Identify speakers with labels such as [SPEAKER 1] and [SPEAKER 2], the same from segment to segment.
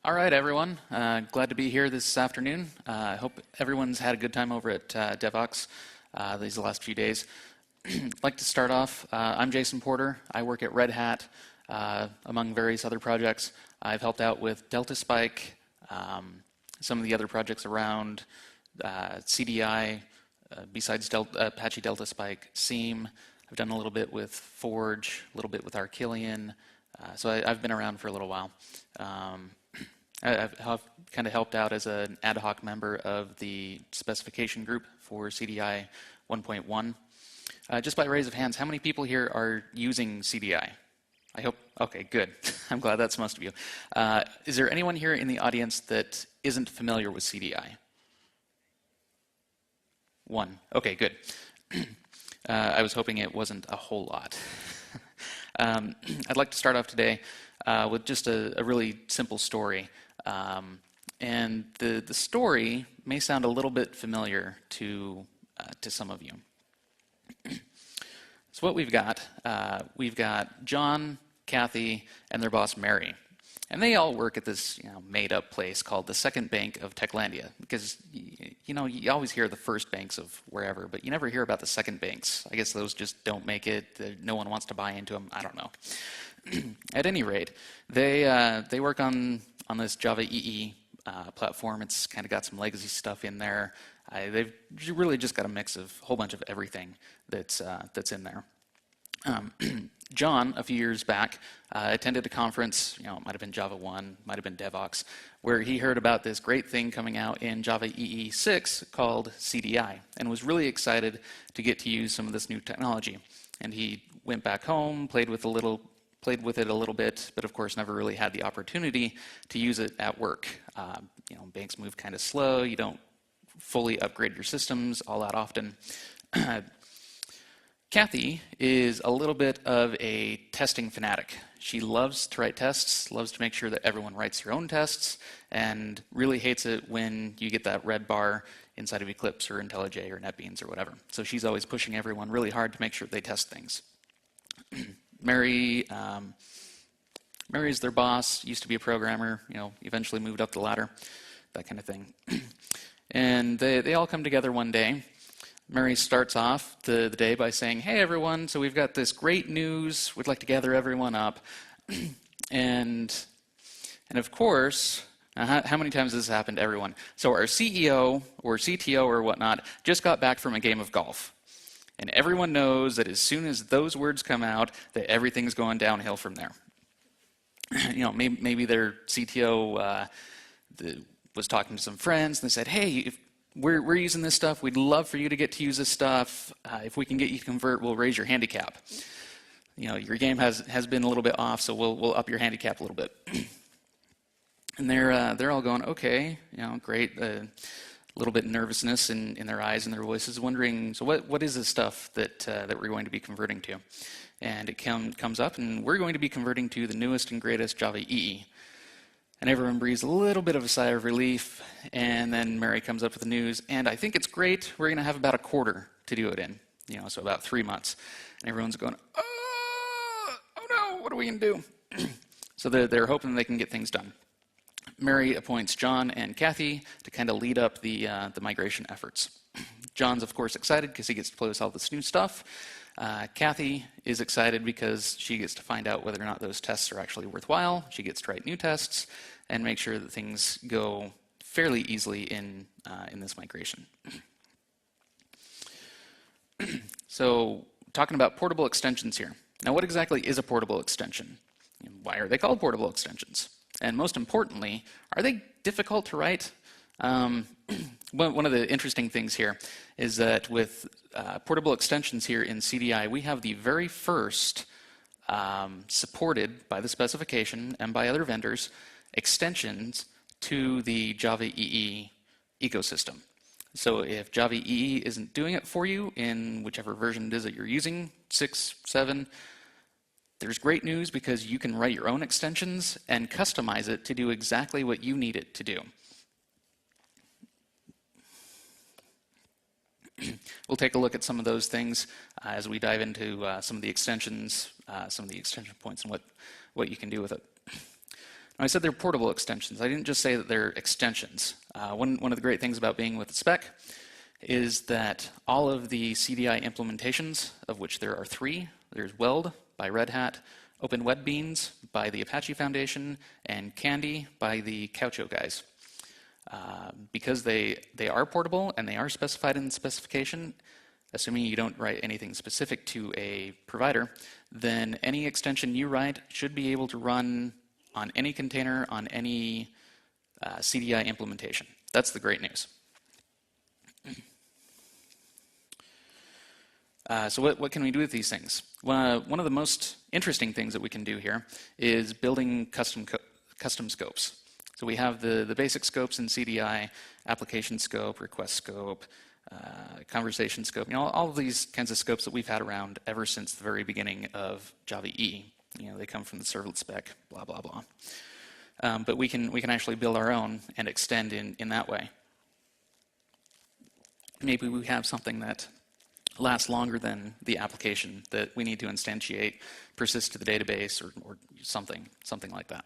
[SPEAKER 1] All right, everyone. Glad to be here this afternoon. I hope everyone's had a good time over at Devox these last few days. I'd like to start off. I'm Jason Porter. I work at Red Hat, among various other projects. I've helped out with DeltaSpike, some of the other projects around CDI, besides Apache DeltaSpike, Seam. I've done a little bit with Forge, a little bit with Arquillian. So I've been around for a little while. I've kind of helped out as an ad hoc member of the specification group for CDI 1.1. Just by raise of hands, how many people here are using CDI? I hope, okay, good. I'm glad that's most of you. Is there anyone here in the audience that isn't familiar with CDI? One, okay, good. I was hoping it wasn't a whole lot. I'd like to start off today with just a really simple story. And the story may sound a little bit familiar to some of you. So what we've got John, Kathy, and their boss Mary. And they all work at this made-up place called the Second Bank of Techlandia, because you always hear the first banks of wherever, but you never hear about the second banks. I guess those just don't make it. No one wants to buy into them. I don't know. At any rate, they work on this Java EE platform. It's kind of got some legacy stuff in there. They've really just got a mix of a whole bunch of everything that's in there. John, a few years back, attended a conference, it might have been Java 1, might have been Devox, where he heard about this great thing coming out in Java EE 6 called CDI, and was really excited to get to use some of this new technology. And he went back home, played with it a little bit, but of course never really had the opportunity to use it at work. Banks move kind of slow. You don't fully upgrade your systems all that often. Kathy is a little bit of a testing fanatic. She loves to write tests, loves to make sure that everyone writes their own tests, and really hates it when you get that red bar inside of Eclipse or IntelliJ or NetBeans or whatever. So she's always pushing everyone really hard to make sure they test things. Mary's their boss, used to be a programmer, eventually moved up the ladder, that kind of thing. And they all come together one day. Mary starts off the day by saying, hey everyone, so we've got this great news, we'd like to gather everyone up. and of course, how many times has this happened to everyone? So our CEO or CTO or whatnot just got back from a game of golf. And everyone knows that as soon as those words come out, that everything's going downhill from there. Maybe their CTO was talking to some friends, and they said, hey, if we're using this stuff, we'd love for you to get to use this stuff. If we can get you to convert, we'll raise your handicap. Your game has been a little bit off, so we'll up your handicap a little bit. And they're all going, okay, great. A little bit of nervousness in their eyes and their voices, wondering, so what is this stuff that we're going to be converting to? And it comes up, and we're going to be converting to the newest and greatest Java EE. And everyone breathes a little bit of a sigh of relief, and then Mary comes up with the news, and I think it's great, we're going to have about a quarter to do it in, so about 3 months. And everyone's going, oh no, what are we going to do? So they're hoping they can get things done. Mary appoints John and Kathy to kind of lead up the migration efforts. John's, of course, excited because he gets to play with all this new stuff. Kathy is excited because she gets to find out whether or not those tests are actually worthwhile. She gets to write new tests and make sure that things go fairly easily in this migration. So, talking about portable extensions here. Now, what exactly is a portable extension? Why are they called portable extensions? And most importantly, are they difficult to write? One of the interesting things here is that with portable extensions here in CDI, we have the very first supported by the specification and by other vendors extensions to the Java EE ecosystem. So if Java EE isn't doing it for you in whichever version it is that you're using, 6, 7, there's great news because you can write your own extensions and customize it to do exactly what you need it to do. We'll take a look at some of those things as we dive into some of the extensions, some of the extension points and what you can do with it. I said they're portable extensions. I didn't just say that they're extensions. One of the great things about being with the spec is that all of the CDI implementations, of which there are 3, there's Weld by Red Hat, OpenWebBeans by the Apache Foundation, and Candy by the Caucho guys. Because they are portable and they are specified in the specification, assuming you don't write anything specific to a provider, then any extension you write should be able to run on any container, on any CDI implementation. That's the great news. So what can we do with these things? One of the most interesting things that we can do here is building custom scopes. So we have the basic scopes in CDI, application scope, request scope, conversation scope, all of these kinds of scopes that we've had around ever since the very beginning of Java EE. They come from the servlet spec, blah, blah, blah. But we can actually build our own and extend in that way. Maybe we have something that lasts longer than the application that we need to instantiate, persist to the database, or something like that.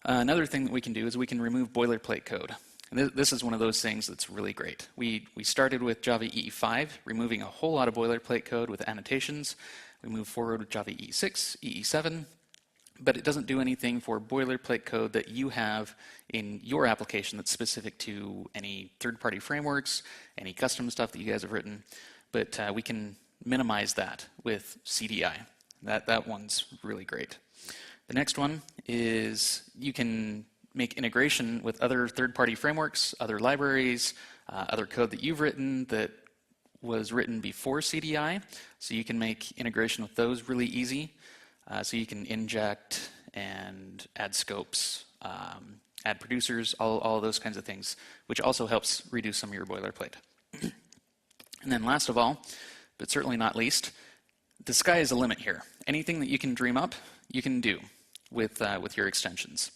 [SPEAKER 1] Another thing that we can do is we can remove boilerplate code. And this is one of those things that's really great. We started with Java EE5, removing a whole lot of boilerplate code with annotations. We moved forward with Java EE6, EE7, but it doesn't do anything for boilerplate code that you have in your application that's specific to any third-party frameworks, any custom stuff that you guys have written. But we can minimize that with CDI. That one's really great. The next one is you can make integration with other third-party frameworks, other libraries, other code that you've written that was written before CDI. So you can make integration with those really easy. So you can inject and add scopes, add producers, all those kinds of things, which also helps reduce some of your boilerplate. And then last of all, but certainly not least, the sky is the limit here. Anything that you can dream up, you can do with your extensions.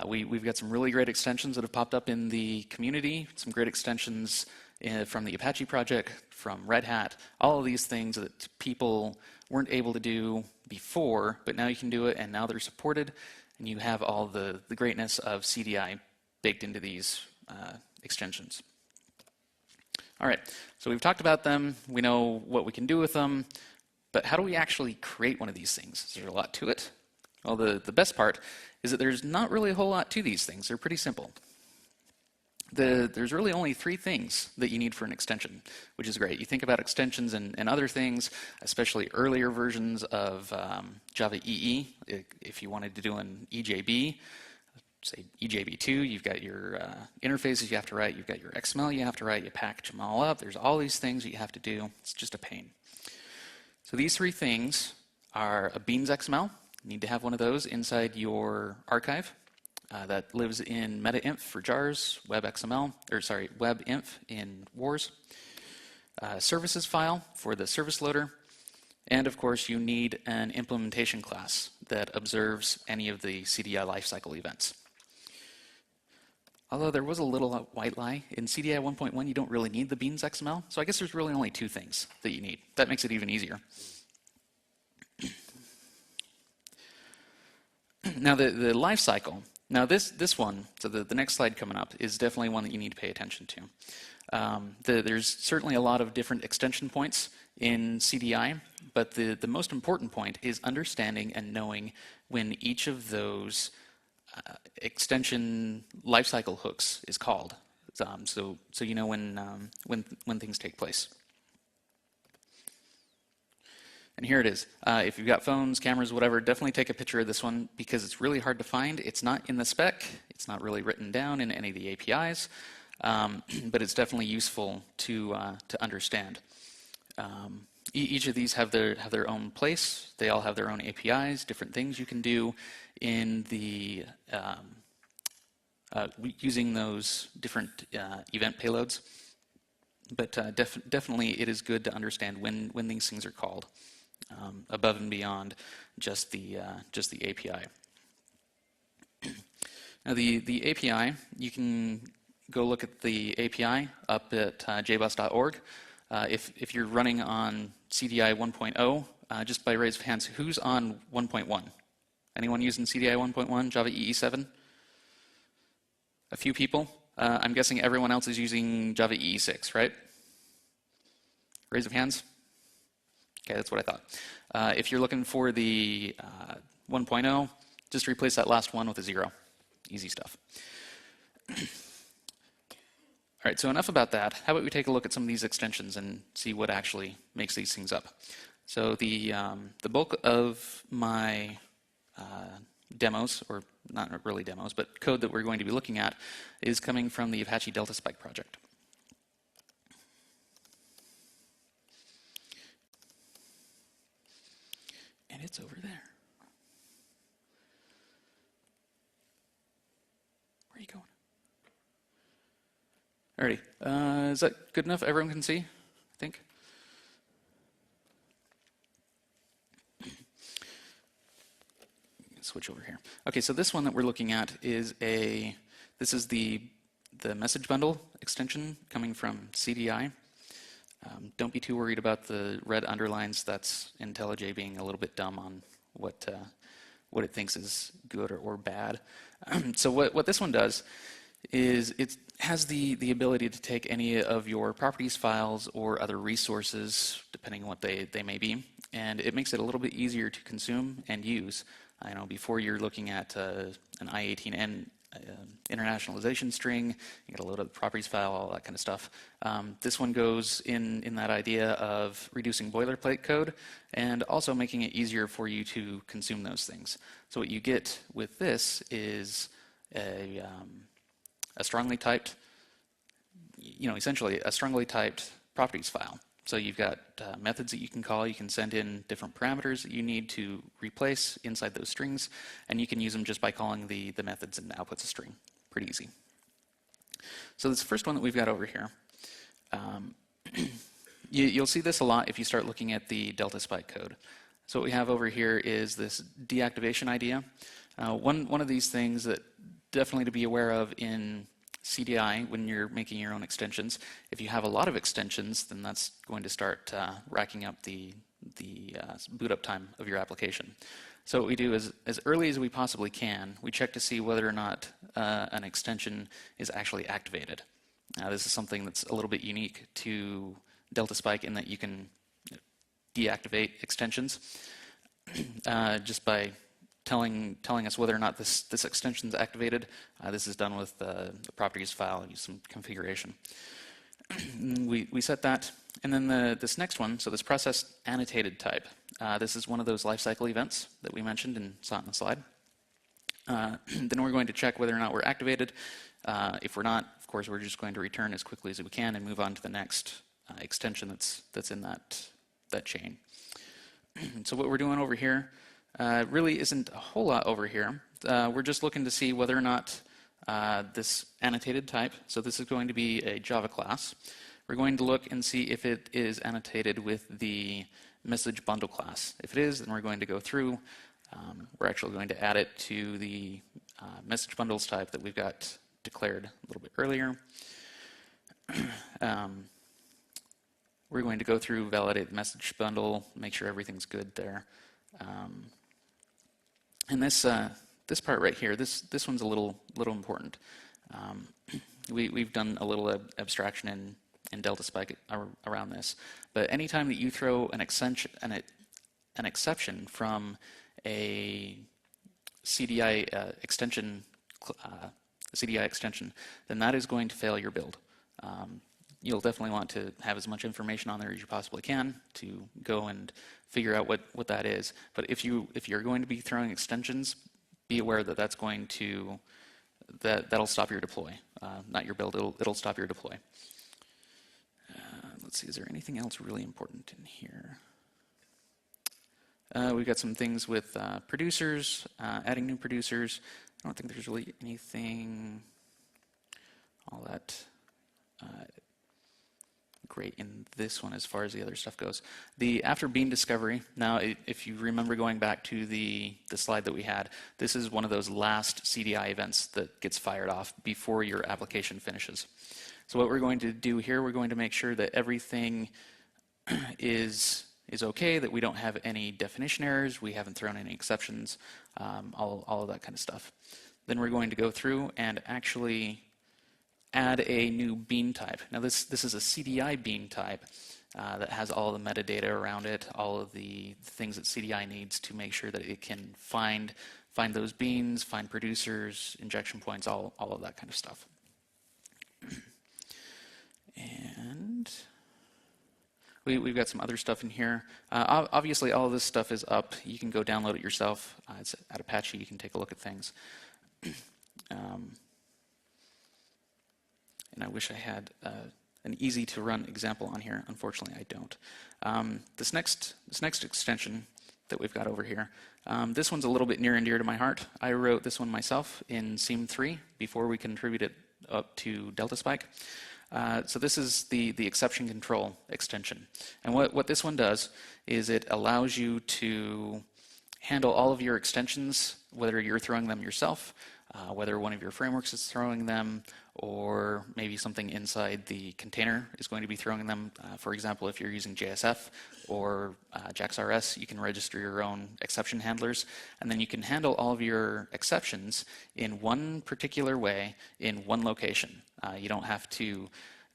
[SPEAKER 1] We've got some really great extensions that have popped up in the community, some great extensions from the Apache project, from Red Hat, all of these things that people weren't able to do before, but now you can do it, and now they're supported, and you have all the greatness of CDI baked into these extensions. All right, so we've talked about them, we know what we can do with them, but how do we actually create one of these things? Is there a lot to it? Well, the best part is that there's not really a whole lot to these things. They're pretty simple. There's really only 3 things that you need for an extension, which is great. You think about extensions and other things, especially earlier versions of Java EE. If you wanted to do an EJB, say EJB2, you've got your interfaces you have to write, you've got your XML you have to write, you package them all up. There's all these things that you have to do. It's just a pain. So these 3 things are a beans XML. You need to have one of those inside your archive. That lives in meta-inf for jars, webinf in wars, services file for the service loader, and of course you need an implementation class that observes any of the CDI lifecycle events. Although there was a little white lie, in CDI 1.1 you don't really need the beans XML, so I guess there's really only 2 things that you need. That makes it even easier. Now the lifecycle. Now this one, so the next slide coming up, is definitely one that you need to pay attention to. There's certainly a lot of different extension points in CDI, but the most important point is understanding and knowing when each of those extension lifecycle hooks is called. So you know when things take place. And here it is. If you've got phones, cameras, whatever, definitely take a picture of this one because it's really hard to find. It's not in the spec. It's not really written down in any of the APIs, but it's definitely useful to understand. Each of these have their own place. They all have their own APIs, different things you can do in the using those different event payloads. But definitely it is good to understand when these things are called. Above and beyond just the API. Now the API, you can go look at the API up at jboss.org. If you're running on CDI 1.0, just by raise of hands, who's on 1.1? Anyone using CDI 1.1, Java EE7? A few people. I'm guessing everyone else is using Java EE6, right? Raise of hands. Okay, that's what I thought. If you're looking for the 1.0, just replace that last one with a 0. Easy stuff. All right, so enough about that. How about we take a look at some of these extensions and see what actually makes these things up. So the bulk of my demos, or not really demos, but code that we're going to be looking at is coming from the Apache DeltaSpike project. And it's over there. Where are you going? Alrighty, is that good enough? Everyone can see, I think? Switch over here. Okay, so this one that we're looking at is this is the message bundle extension coming from CDI. Don't be too worried about the red underlines. That's IntelliJ being a little bit dumb on what it thinks is good or bad. So what this one does is it has the ability to take any of your properties files or other resources, depending on what they may be, and it makes it a little bit easier to consume and use. I know before you're looking at an I18N internationalization string, you got to load up the properties file, all that kind of stuff. This one goes in that idea of reducing boilerplate code and also making it easier for you to consume those things. So what you get with this is a strongly typed, essentially a strongly typed properties file. So you've got methods that you can call. You can send in different parameters that you need to replace inside those strings, and you can use them just by calling the methods and outputs a string. Pretty easy. So this first one that we've got over here, you'll see this a lot if you start looking at the DeltaSpike code. So what we have over here is this deactivation idea. One of these things that definitely to be aware of in CDI when you're making your own extensions. If you have a lot of extensions, then that's going to start racking up the boot up time of your application. So what we do is, as early as we possibly can, we check to see whether or not an extension is actually activated. This is something that's a little bit unique to DeltaSpike in that you can deactivate extensions just by telling us whether or not this extension is activated. This is done with the properties file and some configuration. we set that, and then this next one, so this process annotated type. This is one of those lifecycle events that we mentioned and saw in the slide. Then we're going to check whether or not we're activated. If we're not, of course, we're just going to return as quickly as we can and move on to the next extension that's in that chain. So what we're doing over here really isn't a whole lot over here. We're just looking to see whether or not this annotated type, so this is going to be a Java class. We're going to look and see if it is annotated with the message bundle class. If it is, then we're going to go through. We're actually going to add it to the message bundles type that we've got declared a little bit earlier. We're going to go through, validate the message bundle, make sure everything's good there. And this part right here, this one's a little important. We've done a little abstraction in DeltaSpike around this, but anytime that you throw an exception from a CDI extension, then that is going to fail your build. You'll definitely want to have as much information on there as you possibly can to go and figure out what that is. But if you're going to be throwing extensions, be aware that that's going to that'll stop your deploy, not your build. It'll stop your deploy. Let's see, is there anything else really important in here? We've got some things with producers, adding new producers. I don't think there's really anything all that great in this one as far as the other stuff goes. The after bean discovery, now if you remember going back to the slide that we had, this is one of those last CDI events that gets fired off before your application finishes. So what we're going to do here, we're going to make sure that everything is is okay, that we don't have any definition errors, we haven't thrown any exceptions, all of that kind of stuff. Then we're going to go through and actually add a new bean type. Now this is a CDI bean type that has all the metadata around it, all of the things that CDI needs to make sure that it can find those beans, find producers, injection points, all of that kind of stuff. And we've got some other stuff in here. Obviously, all of this stuff is up. You can go download it yourself. It's at Apache. You can take a look at things. And I wish I had an easy-to-run example on here. Unfortunately, I don't. This next extension that we've got over here, this one's a little bit near and dear to my heart. I wrote this one myself in Seam 3 before we contributed it up to DeltaSpike. So this is the exception control extension. And what this one does is it allows you to handle all of your extensions, whether you're throwing them yourself, whether one of your frameworks is throwing them, or maybe something inside the container is going to be throwing them. For example, if you're using JSF or JAX-RS, you can register your own exception handlers, and then you can handle all of your exceptions in one particular way in one location. You don't have to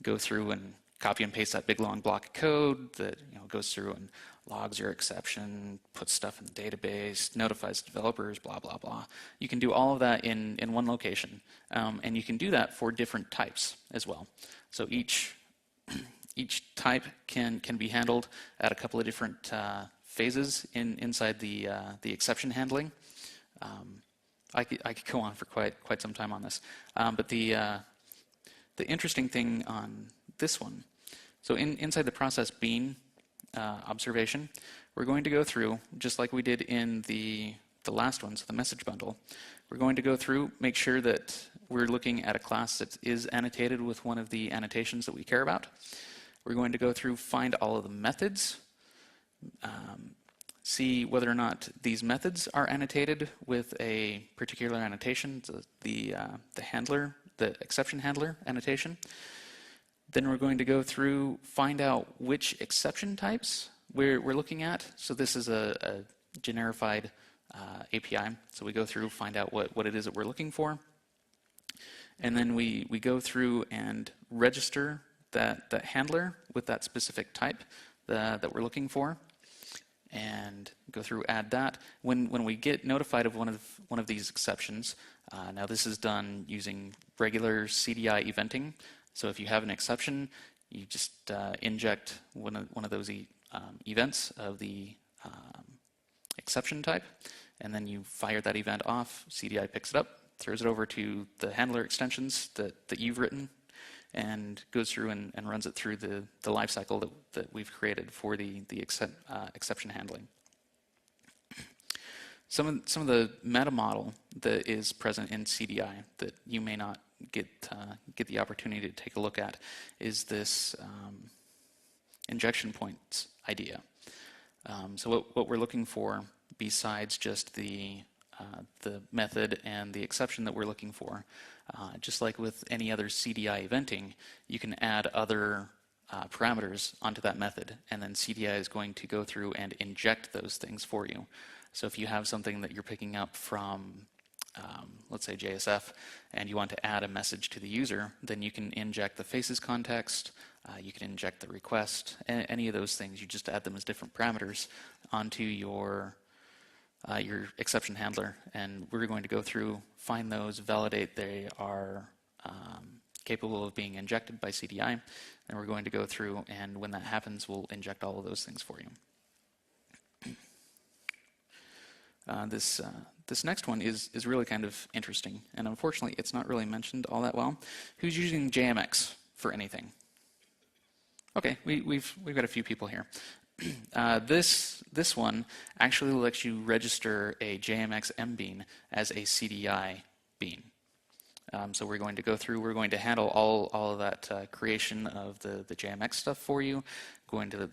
[SPEAKER 1] go through and copy and paste that big long block of code that goes through and logs your exception, puts stuff in the database, notifies developers, blah, blah, blah. You can do all of that in one location. And you can do that for different types as well. So each type can be handled at a couple of different phases inside the exception handling. I could go on for quite some time on this. But the interesting thing on this one, so inside the process bean observation, we're going to go through, just like we did in the last one, so the message bundle, we're going to go through, make sure that we're looking at a class that is annotated with one of the annotations that we care about. We're going to go through, find all of the methods, see whether or not these methods are annotated with a particular annotation, the handler, the exception handler annotation. Then we're going to go through, find out which exception types we're looking at. So this is a generified API. So we go through, find out what it is that we're looking for. And then we go through and register that handler with that specific type that we're looking for. And go through, add that. When we get notified of one of these exceptions, now this is done using regular CDI eventing. So if you have an exception, you just inject one of those events of the exception type, and then you fire that event off. CDI picks it up, throws it over to the handler extensions that you've written, and goes through and runs it through the lifecycle that we've created for the exception handling. Some of the meta model that is present in CDI that you may not get the opportunity to take a look at is this injection points idea. So what we're looking for, besides just the method and the exception that we're looking for, just like with any other CDI eventing, you can add other parameters onto that method, and then CDI is going to go through and inject those things for you. So if you have something that you're picking up from, let's say JSF, and you want to add a message to the user, then you can inject the faces context, you can inject the request, any of those things. You just add them as different parameters onto your exception handler, and we're going to go through, find those, validate they are capable of being injected by CDI, and we're going to go through, and when that happens, we'll inject all of those things for you. This next one is really kind of interesting, and unfortunately it's not really mentioned all that well. Who's using JMX for anything? Okay, we've got a few people here. This one actually lets you register a JMX mbean as a CDI bean. So we're going to go through, we're going to handle all of that creation of the JMX stuff for you, going to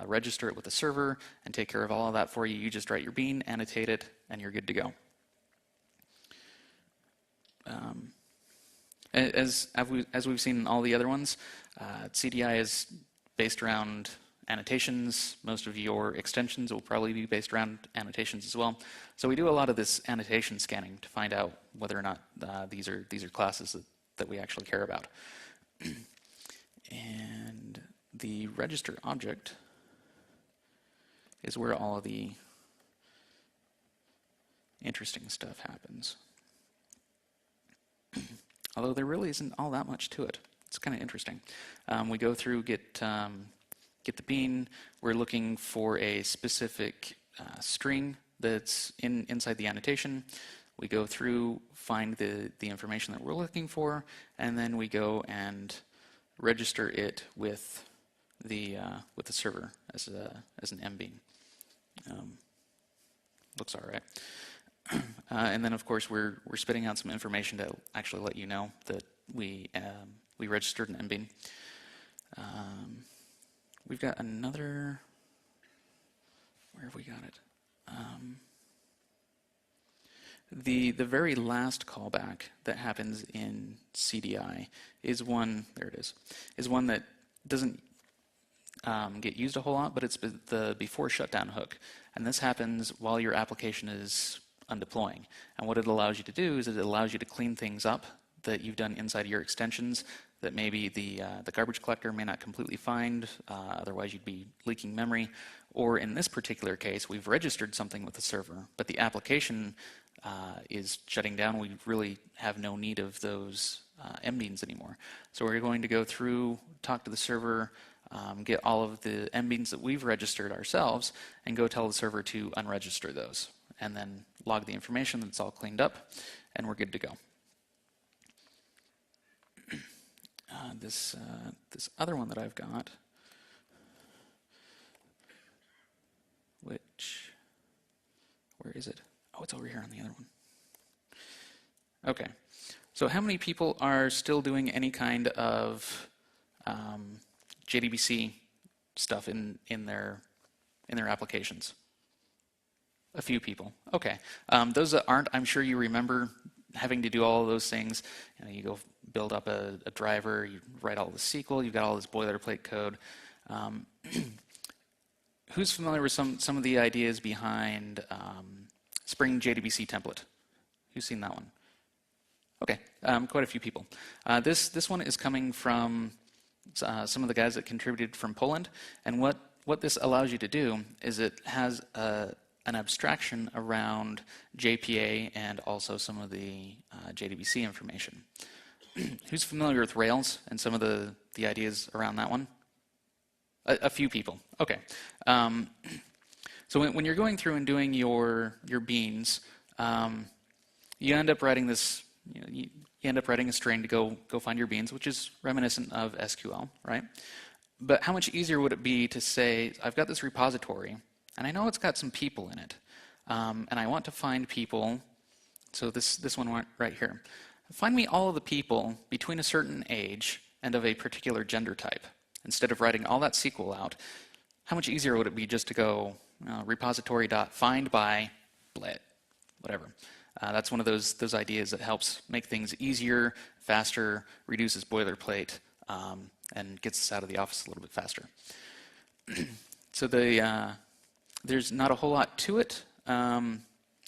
[SPEAKER 1] register it with the server and take care of all of that for you. You just write your bean, annotate it, and you're good to go. As we've seen in all the other ones, CDI is based around annotations. Most of your extensions will probably be based around annotations as well. So we do a lot of this annotation scanning to find out whether or not these are classes that we actually care about. And the register object is where all of the interesting stuff happens. Although there really isn't all that much to it. It's kind of interesting. We go through, get the bean. We're looking for a specific string that's inside the annotation. We go through, find the information that we're looking for, and then we go and register it with the server as an mbean. Looks all right. And then, of course, we're spitting out some information to actually let you know that we registered an mbean. We've got another. Where have we got it? The very last callback that happens in CDI is one. There it is. Is one that doesn't get used a whole lot, but it's the before shutdown hook, and this happens while your application is undeploying. And what it allows you to do is it allows you to clean things up that you've done inside your extensions that maybe the garbage collector may not completely find, otherwise you'd be leaking memory. Or in this particular case, we've registered something with the server, but the application is shutting down. We really have no need of those mbeans anymore. So we're going to go through, talk to the server, get all of the mbeans that we've registered ourselves, and go tell the server to unregister those, and then log the information that's all cleaned up, and we're good to go. This other one that I've got, which, where is it? Oh, it's over here on the other one. Okay, so how many people are still doing any kind of JDBC stuff in their applications? A few people. Okay. Those that aren't, I'm sure you remember having to do all of those things. You go build up a driver, you write all the SQL, you've got all this boilerplate code. Who's familiar with some of the ideas behind Spring JDBC template? Who's seen that one? Okay, quite a few people. This one is coming from some of the guys that contributed from Poland, and what this allows you to do is it has an abstraction around JPA and also some of the JDBC information. Who's familiar with Rails and some of the ideas around that one? A few people. Okay. So when you're going through and doing your beans, you end up writing this. You end up writing a string to go find your beans, which is reminiscent of SQL, right? But how much easier would it be to say, I've got this repository, and I know it's got some people in it, and I want to find people. So this one right here. Find me all of the people between a certain age and of a particular gender type. Instead of writing all that SQL out, how much easier would it be just to go repository.find by blah, whatever. That's one of those ideas that helps make things easier, faster, reduces boilerplate, and gets us out of the office a little bit faster. So there's not a whole lot to it.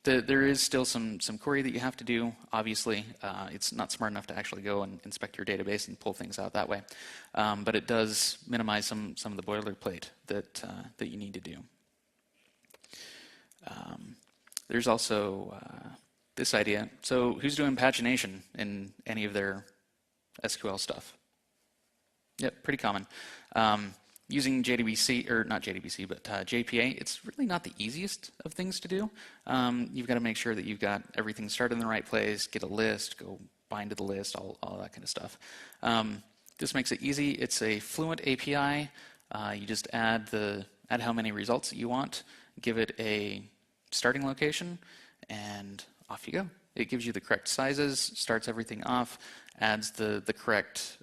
[SPEAKER 1] There is still some query that you have to do. Obviously, it's not smart enough to actually go and inspect your database and pull things out that way. But it does minimize some of the boilerplate that you need to do. There's also this idea. So who's doing pagination in any of their SQL stuff? Yep, pretty common. Using JDBC, or not JDBC, but JPA, it's really not the easiest of things to do. You've got to make sure that you've got everything started in the right place, get a list, go bind to the list, all that kind of stuff. This makes it easy. It's a fluent API. You just add how many results that you want, give it a starting location, and off you go. It gives you the correct sizes, starts everything off, adds the correct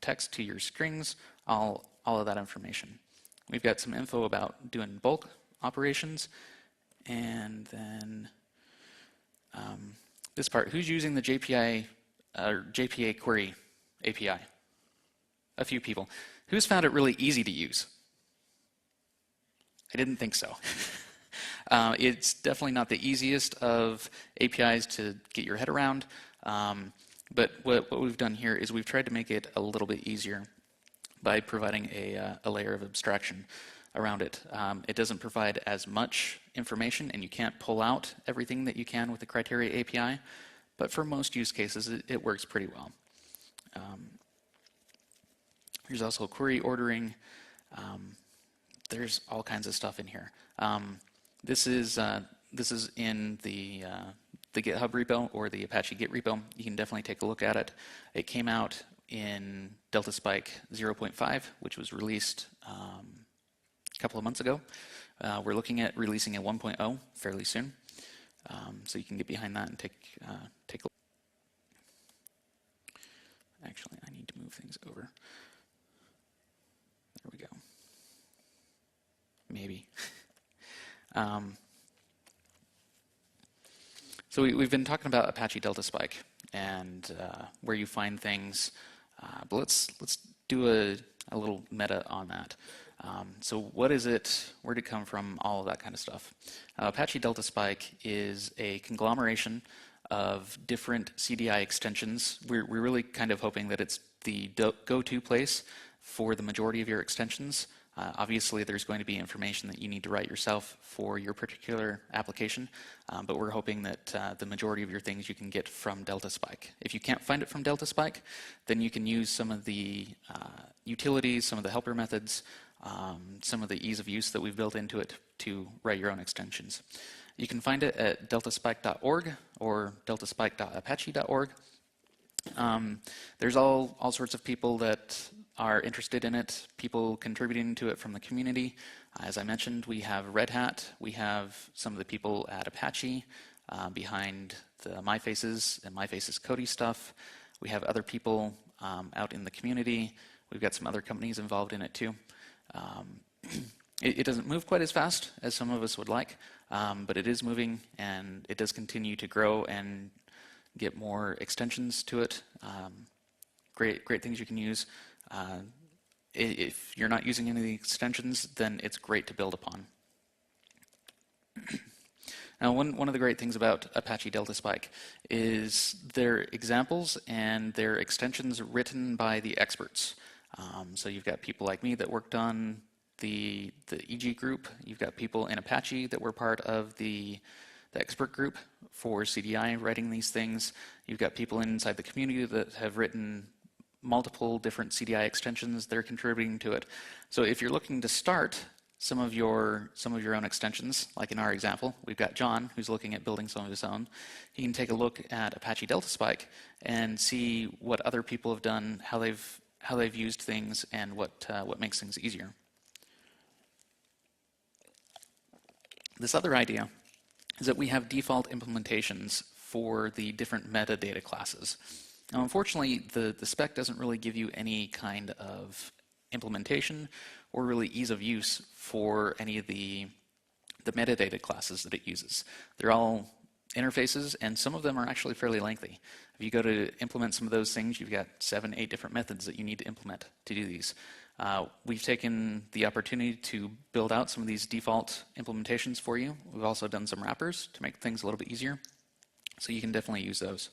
[SPEAKER 1] text to your strings, all of that information. We've got some info about doing bulk operations, and then this part, who's using the JPA query API? A few people. Who's found it really easy to use? I didn't think so. It's definitely not the easiest of APIs to get your head around, but what we've done here is we've tried to make it a little bit easier by providing a layer of abstraction around it. It doesn't provide as much information, and you can't pull out everything that you can with the criteria API, but for most use cases, it works pretty well. There's also query ordering. There's all kinds of stuff in here. This is in the GitHub repo or the Apache Git repo. You can definitely take a look at it. It came out in DeltaSpike 0.5, which was released a couple of months ago. We're looking at releasing a 1.0 fairly soon, so you can get behind that and take a look. Actually, I need to move things over. There we go. Maybe. So we've been talking about Apache DeltaSpike and where you find things, but let's do a little meta on that. So what is it? Where did it come from? All of that kind of stuff. Apache DeltaSpike is a conglomeration of different CDI extensions. We're really kind of hoping that it's the go-to place for the majority of your extensions. Obviously, there's going to be information that you need to write yourself for your particular application, but we're hoping that the majority of your things you can get from DeltaSpike. If you can't find it from DeltaSpike, then you can use some of the utilities, some of the helper methods, some of the ease of use that we've built into it to write your own extensions. You can find it at deltaspike.org or deltaspike.apache.org. There's all sorts of people that are interested in it, people contributing to it from the community. As I mentioned, we have Red Hat, we have some of the people at Apache behind the MyFaces and MyFaces CODI stuff. We have other people out in the community. We've got some other companies involved in it too. It doesn't move quite as fast as some of us would like, but it is moving, and it does continue to grow and get more extensions to it. Great things you can use. If you're not using any of the extensions, then it's great to build upon. Now, one of the great things about Apache DeltaSpike is their examples and their extensions written by the experts. So you've got people like me that worked on the EG group. You've got people in Apache that were part of the expert group for CDI writing these things. You've got people inside the community that have written multiple different CDI extensions. They're contributing to it. So if you're looking to start some of your own extensions, like in our example, we've got John who's looking at building some of his own. He can take a look at Apache DeltaSpike and see what other people have done, how they've used things, and what makes things easier. This other idea is that we have default implementations for the different metadata classes. Now, unfortunately, the spec doesn't really give you any kind of implementation or really ease of use for any of the metadata classes that it uses. They're all interfaces, and some of them are actually fairly lengthy. If you go to implement some of those things, you've got 7, 8 different methods that you need to implement to do these. We've taken the opportunity to build out some of these default implementations for you. We've also done some wrappers to make things a little bit easier, so you can definitely use those.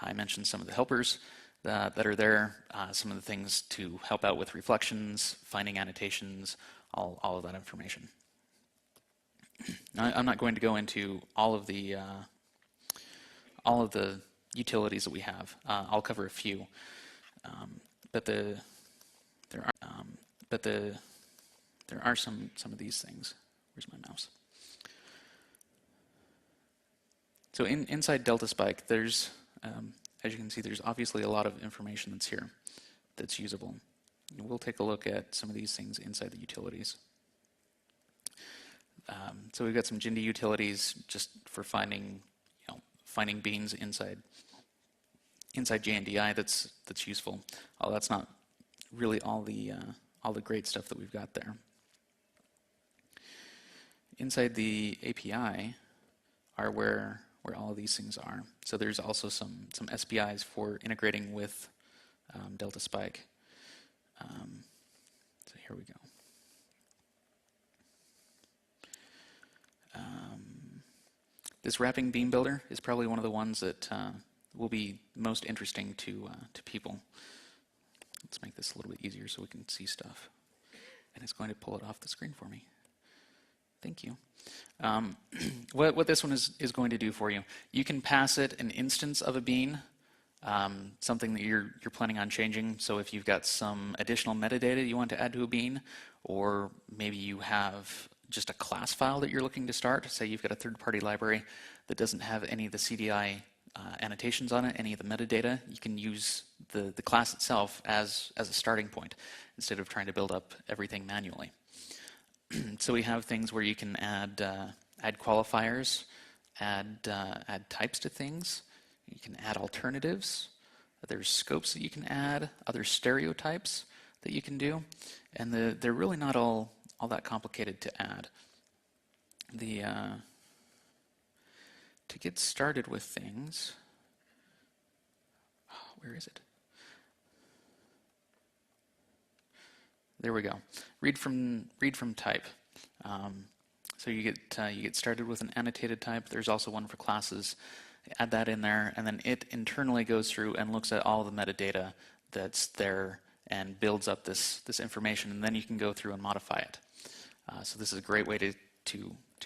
[SPEAKER 1] I mentioned some of the helpers that are there, some of the things to help out with reflections, finding annotations, all of that information. Now, I'm not going to go into all of the utilities that we have. I'll cover a few, but there are some of these things. Where's my mouse? So inside DeltaSpike, there's as you can see, there's obviously a lot of information that's here that's usable. We'll take a look at some of these things inside the utilities. So we've got some Jindy utilities just for finding beans inside JNDI that's useful. Oh, that's not really all the great stuff that we've got there. Inside the API are where all of these things are. So there's also some SPIs for integrating with DeltaSpike. So here we go. This wrapping beam builder is probably one of the ones that will be most interesting to people. Let's make this a little bit easier so we can see stuff. And it's going to pull it off the screen for me. Thank you. What this one is going to do for you, you can pass it an instance of a bean, something that you're planning on changing. So if you've got some additional metadata you want to add to a bean, or maybe you have just a class file that you're looking to start, say you've got a third-party library that doesn't have any of the CDI annotations on it, any of the metadata, you can use the class itself as a starting point instead of trying to build up everything manually. So we have things where you can add qualifiers, add types to things. You can add alternatives. There's scopes that you can add, other stereotypes that you can do, and they're really not all that complicated to add. To get started with things, where is it? There we go. Read from type. So you get started with an annotated type. There's also one for classes. Add that in there, and then it internally goes through and looks at all the metadata that's there and builds up this information, and then you can go through and modify it. So this is a great way to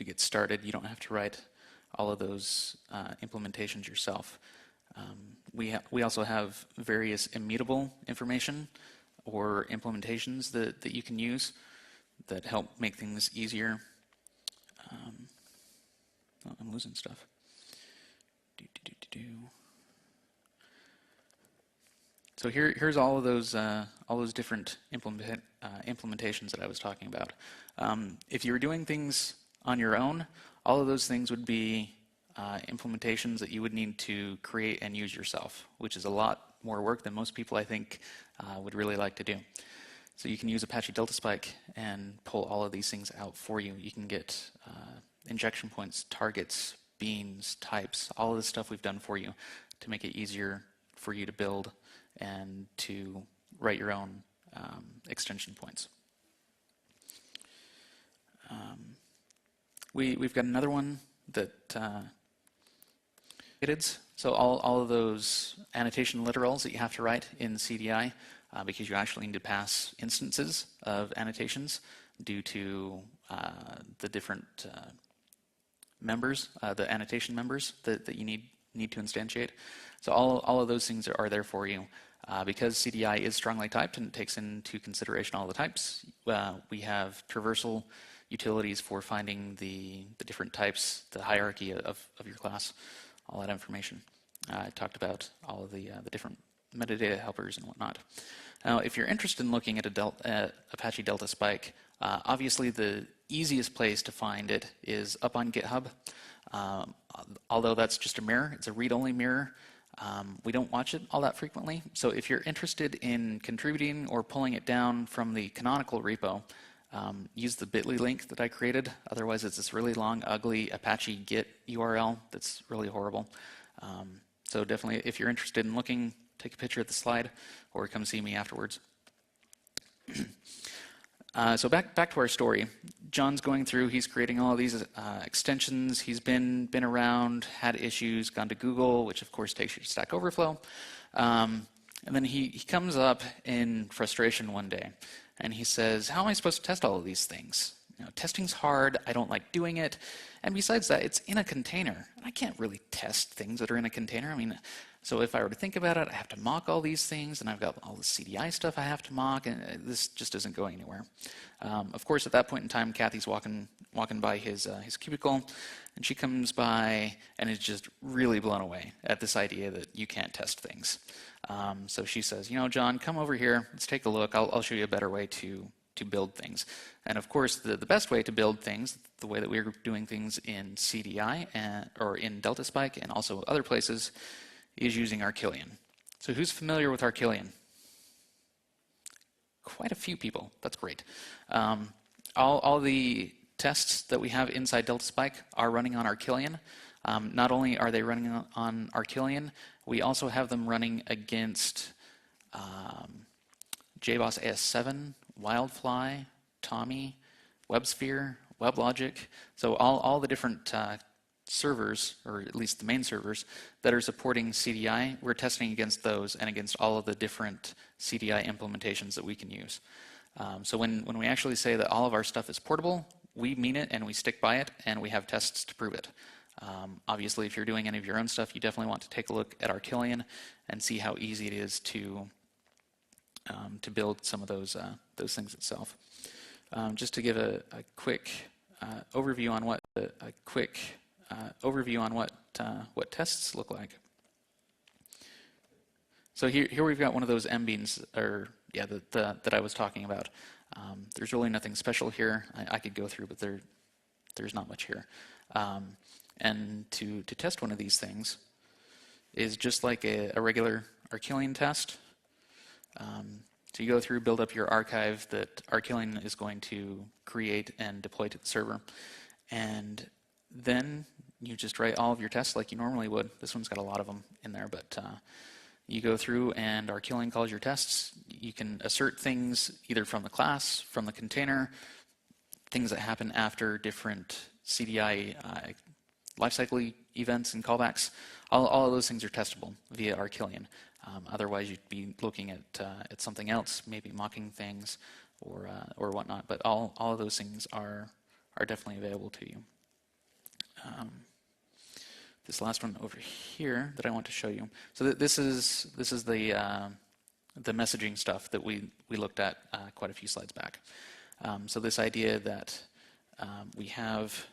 [SPEAKER 1] get started. You don't have to write all of those implementations yourself. We also have various immutable information or implementations that you can use that help make things easier. Oh, I'm losing stuff. So here's all of those different implementations that I was talking about. If you were doing things on your own, all of those things would be implementations that you would need to create and use yourself, which is a lot more work than most people, I think, would really like to do. So you can use Apache DeltaSpike and pull all of these things out for you. You can get injection points, targets, beans, types, all of this stuff we've done for you to make it easier for you to build and to write your own extension points. We've got another one that so all of those annotation literals that you have to write in CDI because you actually need to pass instances of annotations due to the different members, the annotation members that you need to instantiate. So all of those things are there for you. Because CDI is strongly typed and it takes into consideration all the types, we have traversal utilities for finding the different types, the hierarchy of your class, all that information. I talked about all of the different metadata helpers and whatnot. Now, if you're interested in looking at Apache DeltaSpike, obviously the easiest place to find it is up on GitHub. Although that's just a mirror, it's a read-only mirror. We don't watch it all that frequently, so if you're interested in contributing or pulling it down from the canonical repo, use the bit.ly link that I created. Otherwise, it's this really long, ugly Apache Git URL that's really horrible. So definitely, if you're interested in looking, take a picture of the slide or come see me afterwards. So back to our story. John's going through, he's creating all of these extensions. He's been around, had issues, gone to Google, which of course takes you to Stack Overflow. And then he comes up in frustration one day and he says, how am I supposed to test all of these things? You know, testing's hard, I don't like doing it. And besides that, it's in a container. And I can't really test things that are in a container. I mean, so if I were to think about it, I have to mock all these things, and I've got all the CDI stuff I have to mock, and this just isn't going anywhere. Of course, at that point in time, Kathy's walking by his cubicle, and she comes by and is just really blown away at this idea that you can't test things. So she says, you know, John, come over here. Let's take a look. I'll show you a better way to build things. And of course, the best way to build things, the way that we're doing things in CDI or in DeltaSpike and also other places, is using Arquillian. So who's familiar with Arquillian? Quite a few people. That's great. All the tests that we have inside DeltaSpike are running on Arquillian. Not only are they running on Arquillian, we also have them running against JBoss AS 7, Wildfly, Tommy, WebSphere, WebLogic. So all the different servers, or at least the main servers, that are supporting CDI, we're testing against those and against all of the different CDI implementations that we can use. So when we actually say that all of our stuff is portable, we mean it and we stick by it, and we have tests to prove it. Obviously, if you're doing any of your own stuff, you definitely want to take a look at Arquillian and see how easy it is to build some of those things itself. Just to give a quick overview on what tests look like. So here we've got one of those MBeans, that I was talking about. There's really nothing special here. I could go through, but there's not much here. And to test one of these things is just like a regular Arquillian test. So you go through, build up your archive that Arquillian is going to create and deploy to the server. And then you just write all of your tests like you normally would. This one's got a lot of them in there, but you go through and Arquillian calls your tests. You can assert things either from the class, from the container, things that happen after different CDI lifecycle events and callbacks. All of those things are testable via Arquillian. Otherwise, you'd be looking at something else, maybe mocking things or whatnot. But all of those things are definitely available to you. This last one over here that I want to show you. So this is the messaging stuff that we looked at quite a few slides back. So this idea that we have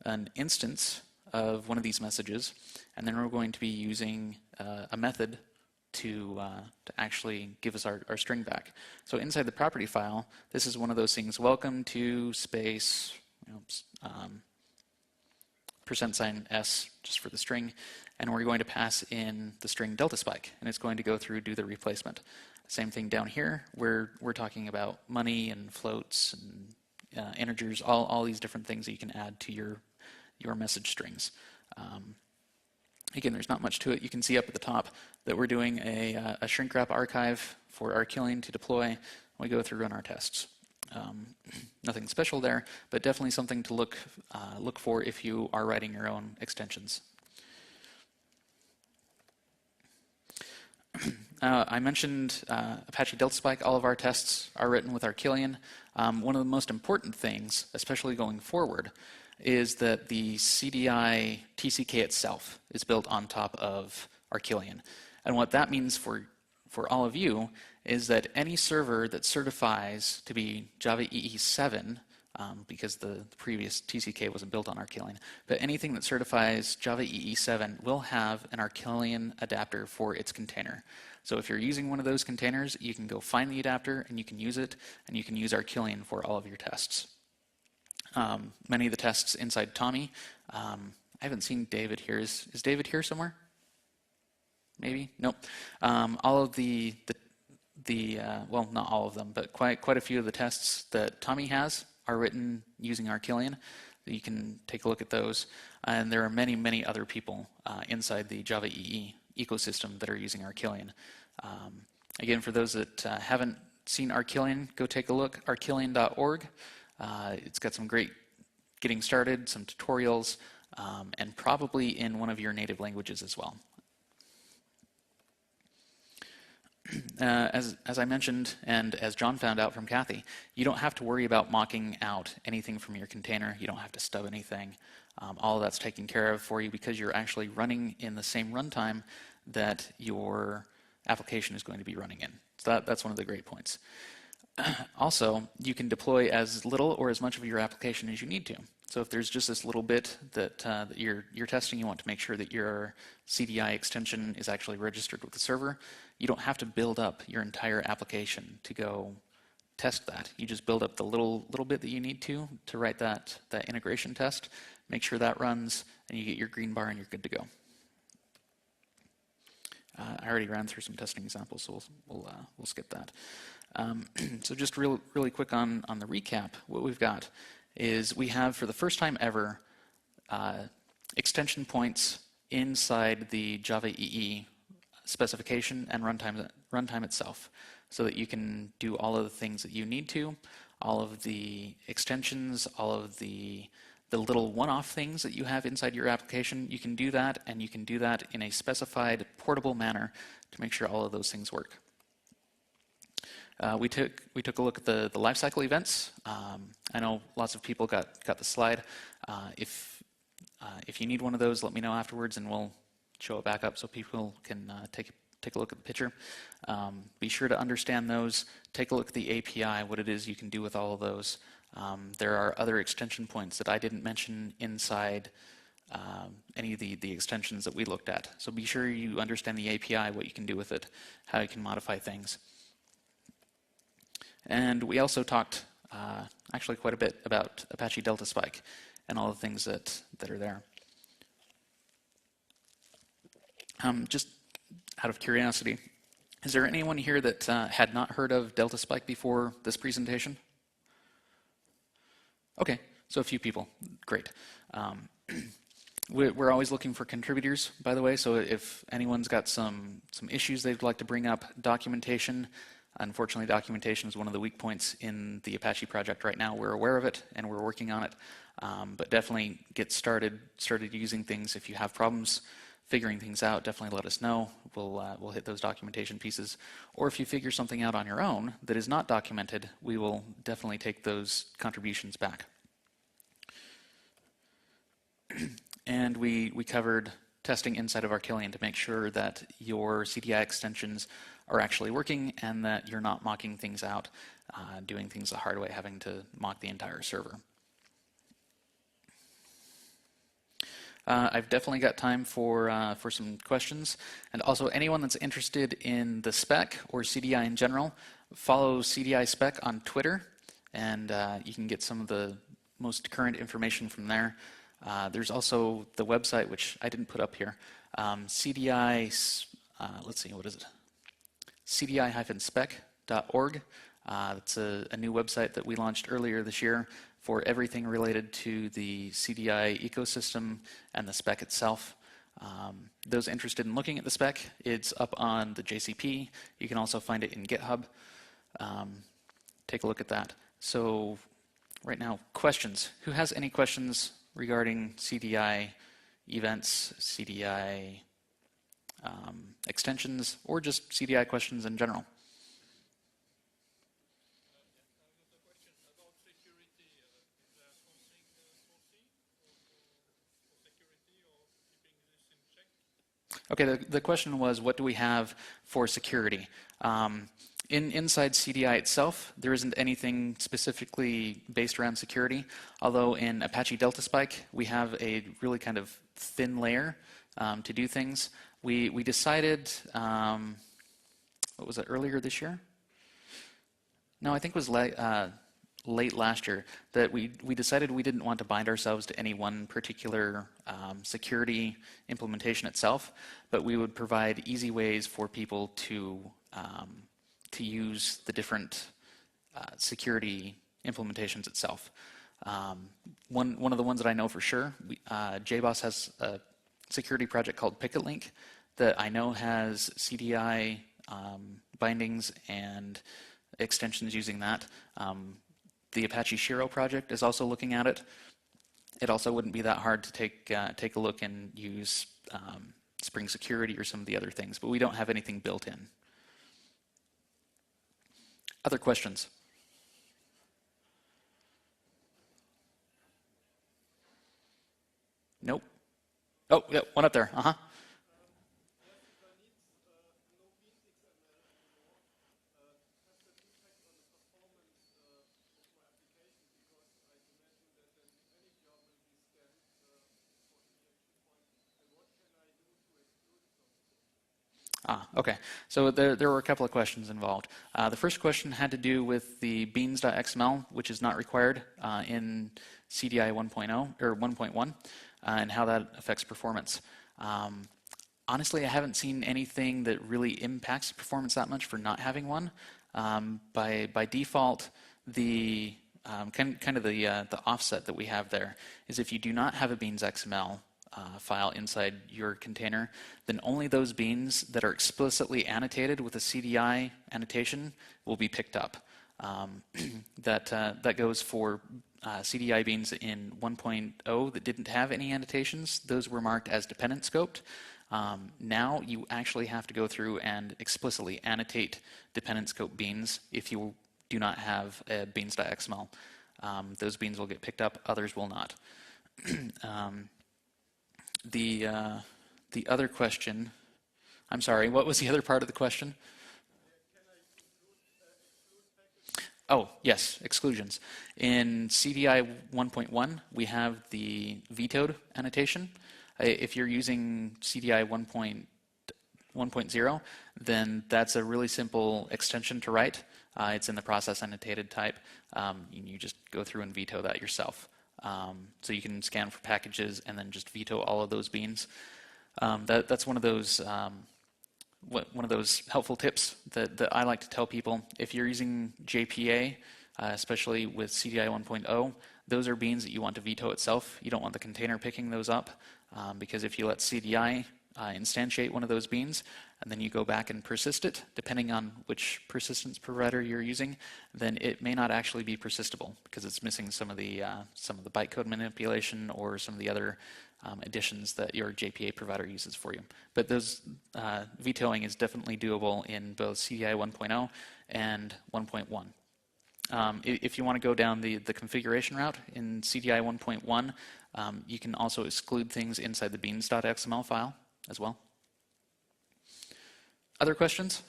[SPEAKER 1] an instance of one of these messages, and then we're going to be using a method to actually give us our string back. So inside the property file, this is one of those things, welcome to space, %s just for the string, and we're going to pass in the string DeltaSpike, and it's going to go through, do the replacement. Same thing down here, where we're talking about money and floats and integers, all these different things that you can add to your message strings. Again, there's not much to it. You can see up at the top that we're doing a shrink wrap archive for Arquillian to deploy. We go through run our tests. Nothing special there, but definitely something to look for if you are writing your own extensions. I mentioned Apache DeltaSpike. All of our tests are written with Arquillian. One of the most important things, especially going forward, is that the CDI TCK itself is built on top of Arquillian. And what that means for all of you is that any server that certifies to be Java EE 7, because the previous TCK wasn't built on Arquillian, but anything that certifies Java EE 7 will have an Arquillian adapter for its container. So if you're using one of those containers, you can go find the adapter and you can use it, and you can use Arquillian for all of your tests. Many of the tests inside Tommy. I haven't seen David here. Is David here somewhere? Maybe? Nope. All of well, not all of them, but quite a few of the tests that Tommy has are written using Arquillian. You can take a look at those. And there are many, many other people inside the Java EE ecosystem that are using Arquillian. Again, for those that haven't seen Arquillian, go take a look, arquillian.org. It's got some great getting started, some tutorials, and probably in one of your native languages as well. As I mentioned, and as John found out from Kathy, you don't have to worry about mocking out anything from your container. You don't have to stub anything. All of that's taken care of for you because you're actually running in the same runtime that your application is going to be running in. So that's one of the great points. Also, you can deploy as little or as much of your application as you need to. So if there's just this little bit that you're testing, you want to make sure that your CDI extension is actually registered with the server. You don't have to build up your entire application to go test that. You just build up the little bit that you need to write that integration test, make sure that runs, and you get your green bar and you're good to go. I already ran through some testing examples, so we'll skip that. So just really quick on the recap, what we've got is we have, for the first time ever, extension points inside the Java EE specification and runtime itself, so that you can do all of the things that you need to all of the extensions, all of the little one-off things that you have inside your application, you can do that, and you can do that in a specified portable manner to make sure all of those things work. We took a look at the lifecycle events. I know lots of people got the slide. If you need one of those, let me know afterwards, and we'll show it back up so people can take a look at the picture. Be sure to understand those. Take a look at the API, what it is you can do with all of those. There are other extension points that I didn't mention inside any of the extensions that we looked at. So be sure you understand the API, what you can do with it, how you can modify things. And we also talked actually quite a bit about Apache DeltaSpike and all the things that are there. Just out of curiosity, is there anyone here that had not heard of DeltaSpike before this presentation? Okay, so a few people. Great. We're always looking for contributors, by the way, so if anyone's got some issues they'd like to bring up, documentation. Unfortunately, documentation is one of the weak points in the Apache project right now. We're aware of it, and we're working on it, but definitely get started using things. If you have problems figuring things out, definitely let us know. We'll hit those documentation pieces. Or if you figure something out on your own that is not documented, we will definitely take those contributions back. And we covered testing inside of Arquillian to make sure that your CDI extensions are actually working and that you're not mocking things out, doing things the hard way, having to mock the entire server. I've definitely got time for some questions. And also, anyone that's interested in the spec or CDI in general, follow CDI spec on Twitter, and you can get some of the most current information from there. There's also the website, which I didn't put up here, CDI, let's see, what is it? CDI-spec.org. It's a new website that we launched earlier this year for everything related to the CDI ecosystem and the spec itself. Those interested in looking at the spec, it's up on the JCP. You can also find it in GitHub. Take a look at that. So right now, questions. Who has any questions regarding CDI events, CDI extensions, or just CDI questions in general? Okay, the question was, what do we have for security? Inside CDI itself, there isn't anything specifically based around security, although in Apache DeltaSpike, we have a really kind of thin layer to do things. We decided, what was it, earlier this year? No, I think it was late last year, that we decided we didn't want to bind ourselves to any one particular security implementation itself, but we would provide easy ways for people to use the different security implementations itself. One of the ones that I know for sure, JBoss has a security project called pique that I know has CDI bindings and extensions using that. The Apache Shiro project is also looking at it. It also wouldn't be that hard to take a look and use Spring Security or some of the other things, but we don't have anything built in. Other questions? Nope. Oh, yeah, one up there. Uh-huh. Okay. So there were a couple of questions involved. The first question had to do with the beans.xml, which is not required in CDI 1.0 or 1.1, and how that affects performance. Honestly, I haven't seen anything that really impacts performance that much for not having one. By default, the kind of the offset that we have there is if you do not have a beans.xml file inside your container, then only those beans that are explicitly annotated with a CDI annotation will be picked up. That goes for CDI beans in 1.0 that didn't have any annotations. Those were marked as dependent scoped. Now you actually have to go through and explicitly annotate dependent scope beans if you do not have a beans.xml. Those beans will get picked up, others will not. The other question, I'm sorry, what was the other part of the question? Oh, yes, exclusions. In CDI 1.1, we have the vetoed annotation. If you're using CDI 1.0, then that's a really simple extension to write. It's in the process annotated type. You just go through and veto that yourself. So you can scan for packages and then just veto all of those beans. That's one of those helpful tips that I like to tell people. If you're using JPA, especially with CDI 1.0, those are beans that you want to veto itself. You don't want the container picking those up, because if you let CDI instantiate one of those beans, and then you go back and persist it, depending on which persistence provider you're using, then it may not actually be persistable because it's missing some of the bytecode manipulation or some of the other additions that your JPA provider uses for you. But those vetoing is definitely doable in both CDI 1.0 and 1.1. If you want to go down the configuration route in CDI 1.1, you can also exclude things inside the beans.xml file as well. Other questions?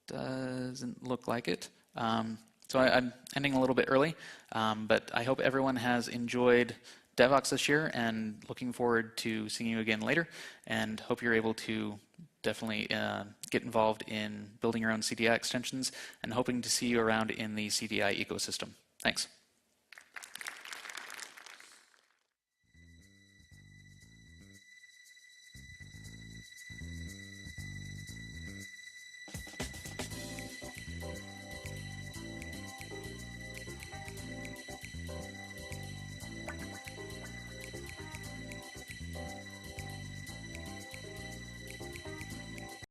[SPEAKER 1] Doesn't look like it. So I'm ending a little bit early, but I hope everyone has enjoyed DevOps this year and looking forward to seeing you again later, and hope you're able to definitely get involved in building your own CDI extensions, and hoping to see you around in the CDI ecosystem. Thanks.